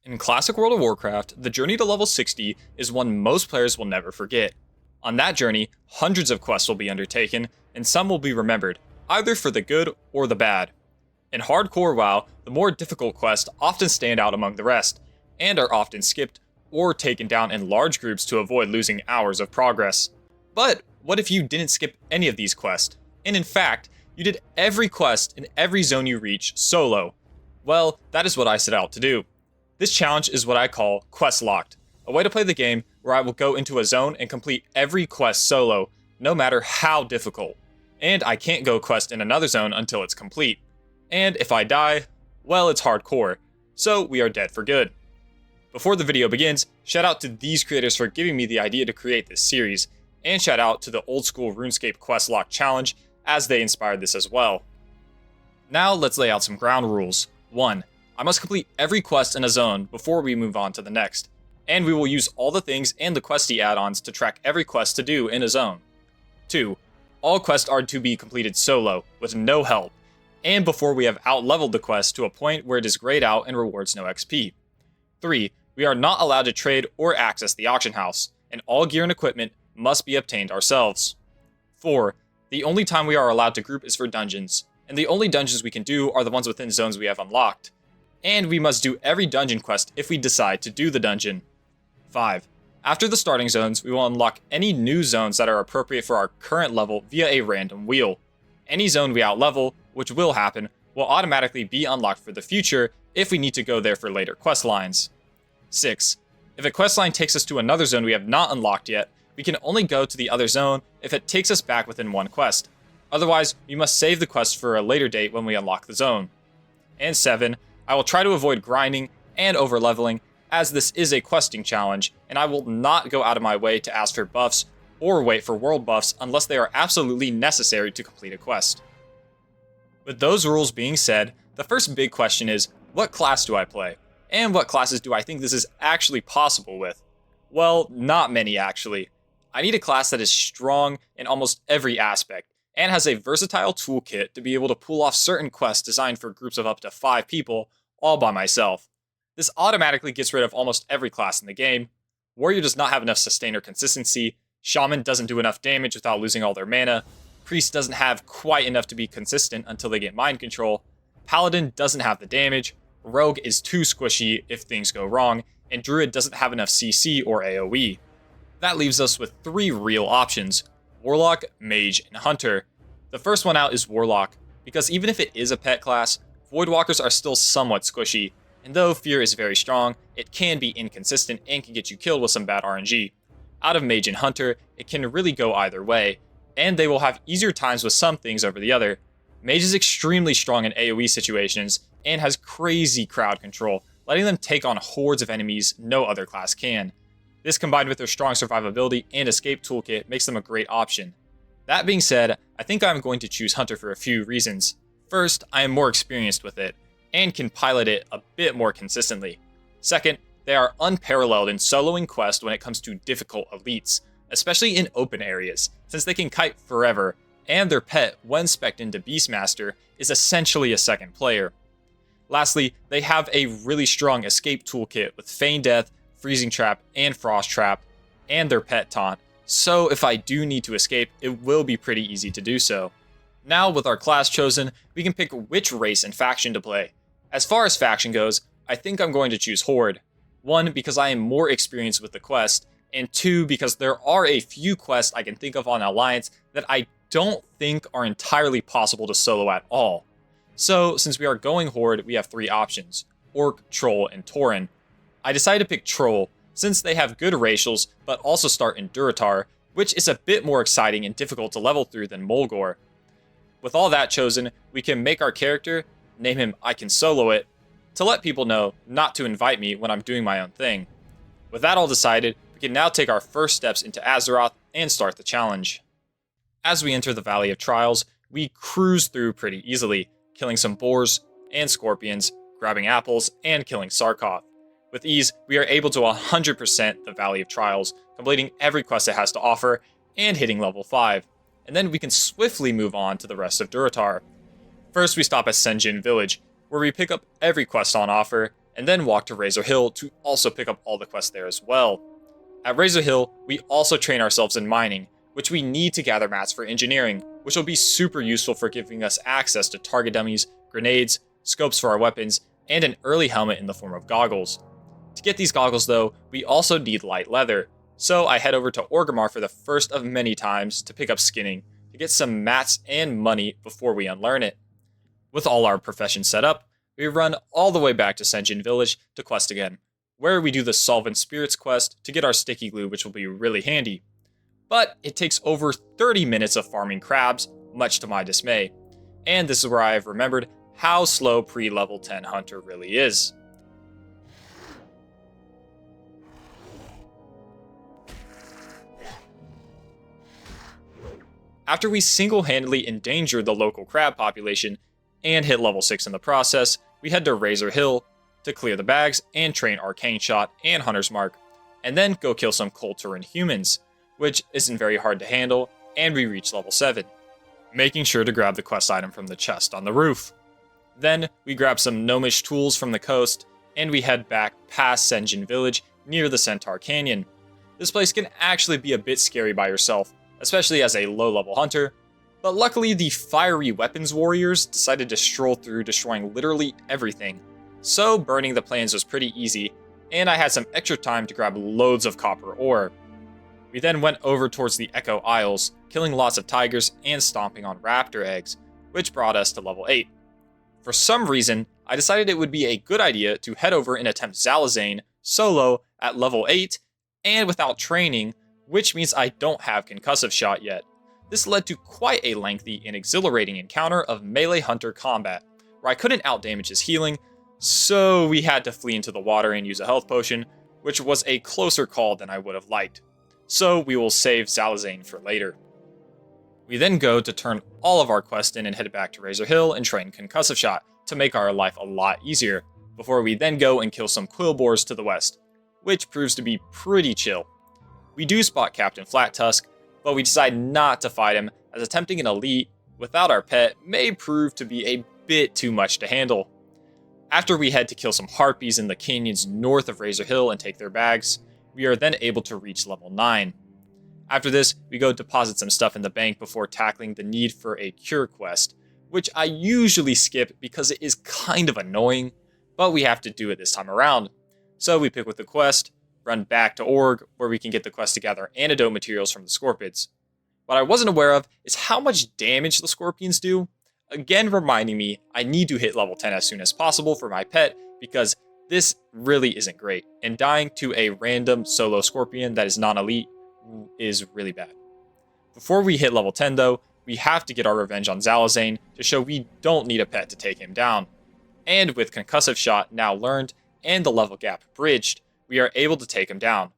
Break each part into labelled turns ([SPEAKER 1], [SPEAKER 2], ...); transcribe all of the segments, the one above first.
[SPEAKER 1] In classic World of Warcraft, the journey to level 60 is one most players will never forget. On that journey, hundreds of quests will be undertaken, and some will be remembered, either for the good or the bad. In hardcore WoW, the more difficult quests often stand out among the rest, and are often skipped or taken down in large groups to avoid losing hours of progress. But what if you didn't skip any of these quests, and in fact, you did every quest in every zone you reach solo? Well, that is what I set out to do. This challenge is what I call Questlocked, a way to play the game where I will go into a zone and complete every quest solo, no matter how difficult. And I can't go quest in another zone until it's complete. And if I die, well, it's hardcore, so we are dead for good. Before the video begins, shout out to these creators for giving me the idea to create this series, and shout out to the old school RuneScape Questlock challenge, as they inspired this as well. Now let's lay out some ground rules. 1. I must complete every quest in a zone before we move on to the next, and we will use all the things and the questy add-ons to track every quest to do in a zone. 2. All quests are to be completed solo, with no help, and before we have out-leveled the quest to a point where it is grayed out and rewards no XP. 3. We are not allowed to trade or access the auction house, and all gear and equipment must be obtained ourselves. 4. The only time we are allowed to group is for dungeons, and the only dungeons we can do are the ones within zones we have unlocked. And we must do every dungeon quest if we decide to do the dungeon. 5. After the starting zones, we will unlock any new zones that are appropriate for our current level via a random wheel. Any zone we outlevel, which will happen, will automatically be unlocked for the future if we need to go there for later quest lines. 6. If a quest line takes us to another zone we have not unlocked yet, we can only go to the other zone if it takes us back within one quest. Otherwise, we must save the quest for a later date when we unlock the zone. And 7. I will try to avoid grinding and overleveling, as this is a questing challenge, and I will not go out of my way to ask for buffs or wait for world buffs unless they are absolutely necessary to complete a quest. With those rules being said, the first big question is, what class do I play? And what classes do I think this is actually possible with? Well, not many actually. I need a class that is strong in almost every aspect, and has a versatile toolkit to be able to pull off certain quests designed for groups of up to 5 people, all by myself. This automatically gets rid of almost every class in the game. Warrior does not have enough sustain or consistency, Shaman doesn't do enough damage without losing all their mana, Priest doesn't have quite enough to be consistent until they get mind control, Paladin doesn't have the damage, Rogue is too squishy if things go wrong, and Druid doesn't have enough CC or AoE. That leaves us with 3 real options: Warlock, Mage, and Hunter. The first one out is Warlock, because even if it is a pet class, Voidwalkers are still somewhat squishy, and though Fear is very strong, it can be inconsistent and can get you killed with some bad RNG. Out of Mage and Hunter, it can really go either way, and they will have easier times with some things over the other. Mage is extremely strong in AoE situations, and has crazy crowd control, letting them take on hordes of enemies no other class can. This combined with their strong survivability and escape toolkit makes them a great option. That being said, I think I'm going to choose Hunter for a few reasons. First, I am more experienced with it, and can pilot it a bit more consistently. Second, they are unparalleled in soloing quests when it comes to difficult elites, especially in open areas, since they can kite forever, and their pet, when spec'd into Beastmaster, is essentially a second player. Lastly, they have a really strong escape toolkit with Feign Death, Freezing Trap, and Frost Trap, and their pet taunt, so if I do need to escape, it will be pretty easy to do so. Now with our class chosen, we can pick which race and faction to play. As far as faction goes, I think I'm going to choose Horde. 1, because I am more experienced with the quest, and 2, because there are a few quests I can think of on Alliance that I don't think are entirely possible to solo at all. So, since we are going Horde, we have 3 options: Orc, Troll, and Tauren. I decided to pick Troll, since they have good racials, but also start in Durotar, which is a bit more exciting and difficult to level through than Mulgore. With all that chosen, we can make our character, name him I Can Solo It, to let people know not to invite me when I'm doing my own thing. With that all decided, we can now take our first steps into Azeroth and start the challenge. As we enter the Valley of Trials, we cruise through pretty easily, killing some boars and scorpions, grabbing apples, and killing Sarkoth. With ease, we are able to 100% the Valley of Trials, completing every quest it has to offer, and hitting level 5. And then we can swiftly move on to the rest of Durotar. First, we stop at Sen'jin Village, where we pick up every quest on offer, and then walk to Razor Hill to also pick up all the quests there as well. At Razor Hill, we also train ourselves in mining, which we need to gather mats for engineering, which will be super useful for giving us access to target dummies, grenades, scopes for our weapons, and an early helmet in the form of goggles. To get these goggles though, we also need light leather, so I head over to Orgrimmar for the first of many times to pick up skinning, to get some mats and money before we unlearn it. With all our professions set up, we run all the way back to Senjin Village to quest again, where we do the Solvent Spirits quest to get our sticky glue, which will be really handy. But it takes over 30 minutes of farming crabs, much to my dismay. And this is where I have remembered how slow pre-level 10 Hunter really is. After we single-handedly endanger the local crab population and hit level 6 in the process, we head to Razor Hill to clear the bags and train Arcane Shot and Hunter's Mark, and then go kill some Kulturan humans, which isn't very hard to handle, and we reach level 7, making sure to grab the quest item from the chest on the roof. Then we grab some gnomish tools from the coast, and we head back past Senjin Village near the Centaur Canyon. This place can actually be a bit scary by yourself, especially as a low-level hunter, but luckily the fiery weapons warriors decided to stroll through, destroying literally everything. So burning the plains was pretty easy, and I had some extra time to grab loads of copper ore. We then went over towards the Echo Isles, killing lots of tigers and stomping on raptor eggs, which brought us to level 8. For some reason, I decided it would be a good idea to head over and attempt Zalazane solo at level 8 and without training, which means I don't have Concussive Shot yet. This led to quite a lengthy and exhilarating encounter of melee hunter combat, where I couldn't outdamage his healing, so we had to flee into the water and use a health potion, which was a closer call than I would have liked. So we will save Zalazane for later. We then go to turn all of our quests in and head back to Razor Hill and train Concussive Shot to make our life a lot easier, before we then go and kill some Quillboars to the west, which proves to be pretty chill. We do spot Captain Flattusk, but we decide not to fight him, as attempting an elite without our pet may prove to be a bit too much to handle. After we head to kill some harpies in the canyons north of Razor Hill and take their bags, we are then able to reach level 9. After this, we go deposit some stuff in the bank before tackling the need for a cure quest, which I usually skip because it is kind of annoying, but we have to do it this time around. So we pick with the quest, run back to Org, where we can get the quest to gather antidote materials from the Scorpids. What I wasn't aware of is how much damage the Scorpions do, again reminding me I need to hit level 10 as soon as possible for my pet, because this really isn't great, and dying to a random solo Scorpion that is non-elite is really bad. Before we hit level 10 though, we have to get our revenge on Zalazane to show we don't need a pet to take him down. And with Concussive Shot now learned and the level gap bridged, we are able to take him down.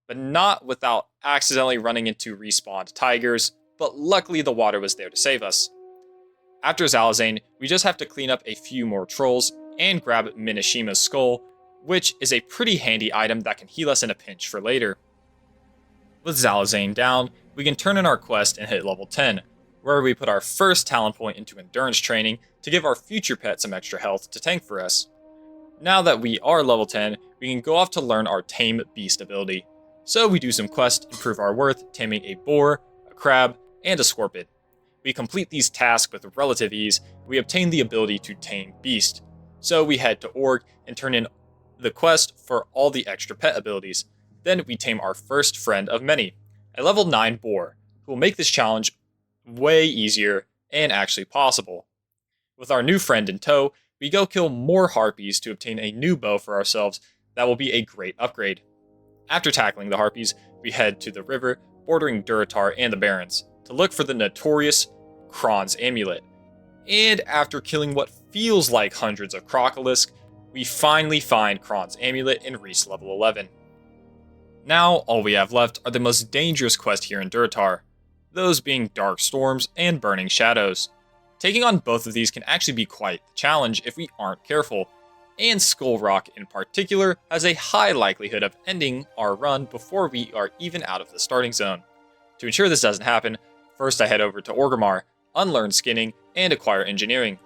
[SPEAKER 1] But not without accidentally running into respawned tigers, but luckily the water was there to save us. After Zalazane, we just have to clean up a few more trolls and grab Minashima's skull, which is a pretty handy item that can heal us in a pinch for later. With Zalazane down, we can turn in our quest and hit level 10, where we put our first talent point into endurance training to give our future pet some extra health to tank for us. Now that we are level 10, we can go off to learn our Tame Beast ability. So we do some quests, improve our worth, taming a boar, a crab, and a scorpion. We complete these tasks with relative ease, we obtain the ability to tame beast. So we head to Org and turn in the quest for all the extra pet abilities. Then we tame our first friend of many, a level 9 boar, who will make this challenge way easier and actually possible. With our new friend in tow, we go kill more harpies to obtain a new bow for ourselves that will be a great upgrade. After tackling the harpies, we head to the river bordering Durotar and the Barrens to look for the notorious Kron's amulet, And after killing what feels like hundreds of Crocolisk, we finally find Kron's Amulet and reach level 11. Now, all we have left are the most dangerous quests here in Durotar, those being Dark Storms and Burning Shadows. Taking on both of these can actually be quite the challenge if we aren't careful, and Skull Rock in particular has a high likelihood of ending our run before we are even out of the starting zone. To ensure this doesn't happen, first I head over to Orgrimmar, unlearn skinning, and acquire engineering,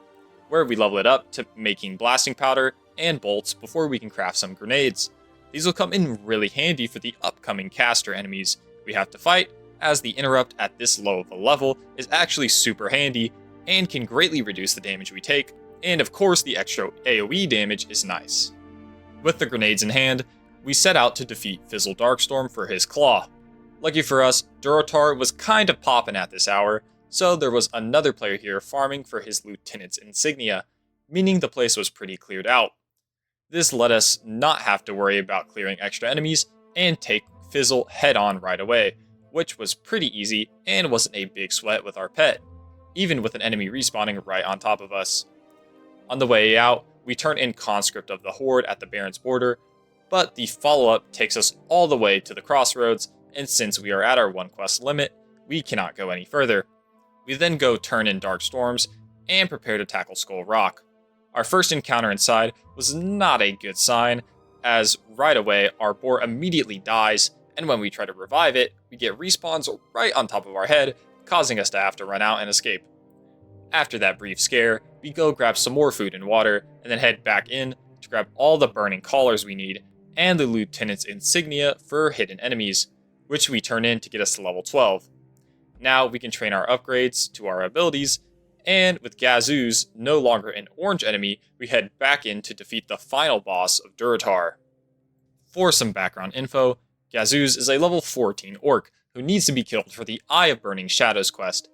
[SPEAKER 1] where we level it up to making blasting powder and bolts before we can craft some grenades. These will come in really handy for the upcoming caster enemies we have to fight, as the interrupt at this low of a level is actually super handy and can greatly reduce the damage we take, and of course the extra AoE damage is nice. With the grenades in hand, we set out to defeat Fizzle Darkstorm for his claw. Lucky for us, Durotar was kinda poppin' at this hour, so there was another player here farming for his lieutenant's insignia, meaning the place was pretty cleared out. This let us not have to worry about clearing extra enemies and take Fizzle head on right away, which was pretty easy and wasn't a big sweat with our pet, even with an enemy respawning right on top of us. On the way out, we turn in Conscript of the Horde at the Baron's border, but the follow-up takes us all the way to the crossroads, and since we are at our one quest limit, we cannot go any further. We then go turn in Dark Storms and prepare to tackle Skull Rock. Our first encounter inside was not a good sign, as right away our boar immediately dies, and when we try to revive it, we get respawns right on top of our head, causing us to have to run out and escape. After that brief scare, we go grab some more food and water, and then head back in to grab all the burning collars we need, and the lieutenant's insignia for hidden enemies, which we turn in to get us to level 12. Now we can train our upgrades to our abilities, and with Gazooz no longer an orange enemy, we head back in to defeat the final boss of Durotar. For some background info, Gazooz is a level 14 orc who needs to be killed for the Eye of Burning Shadows quest.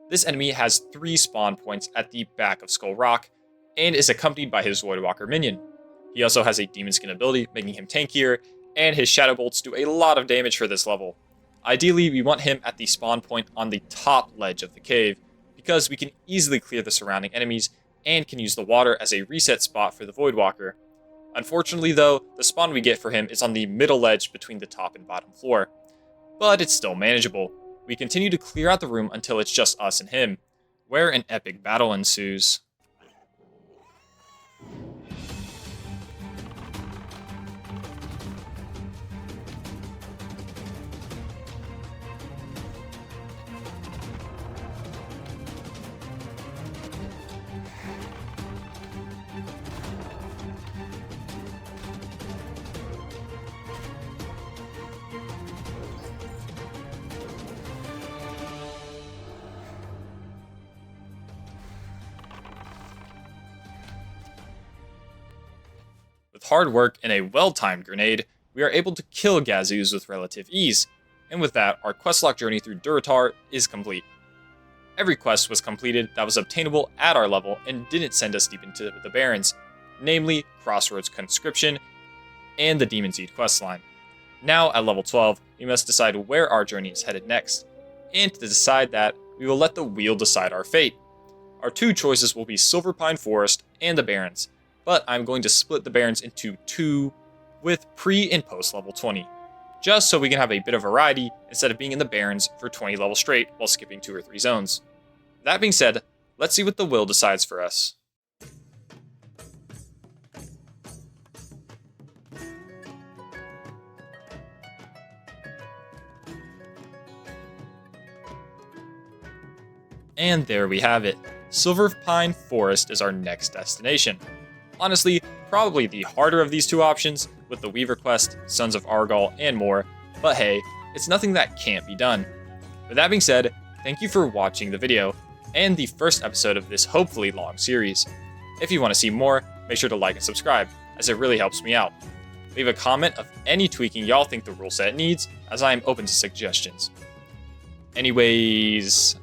[SPEAKER 1] This enemy has 3 spawn points at the back of Skull Rock, and is accompanied by his Voidwalker minion. He also has a Demon Skin ability, making him tankier, and his Shadow Bolts do a lot of damage for this level. Ideally, we want him at the spawn point on the top ledge of the cave, because we can easily clear the surrounding enemies, and can use the water as a reset spot for the Voidwalker. Unfortunately though, the spawn we get for him is on the middle ledge between the top and bottom floor. But it's still manageable. We continue to clear out the room until it's just us and him, where an epic battle ensues. With hard work and a well-timed grenade, we are able to kill Gazooz with relative ease, and with that, our Questlocked journey through Durotar is complete. Every quest was completed that was obtainable at our level and didn't send us deep into the Barrens, namely Crossroads Conscription and the Demon Seed questline. Now at level 12, we must decide where our journey is headed next, and to decide that, we will let the wheel decide our fate. Our 2 choices will be Silverpine Forest and the Barrens, but I'm going to split the Barrens into 2 with pre and post level 20, just so we can have a bit of variety instead of being in the Barrens for 20 levels straight while skipping 2 or 3 zones. That being said, let's see what the will decides for us. And there we have it. Silverpine Forest is our next destination. Honestly, probably the harder of these 2 options, with the Weaver quest, Sons of Argal, and more, but hey, it's nothing that can't be done. With that being said, thank you for watching the video, and the first episode of this hopefully long series. If you want to see more, make sure to like and subscribe, as it really helps me out. Leave a comment of any tweaking y'all think the rule set needs, as I am open to suggestions. Anyways,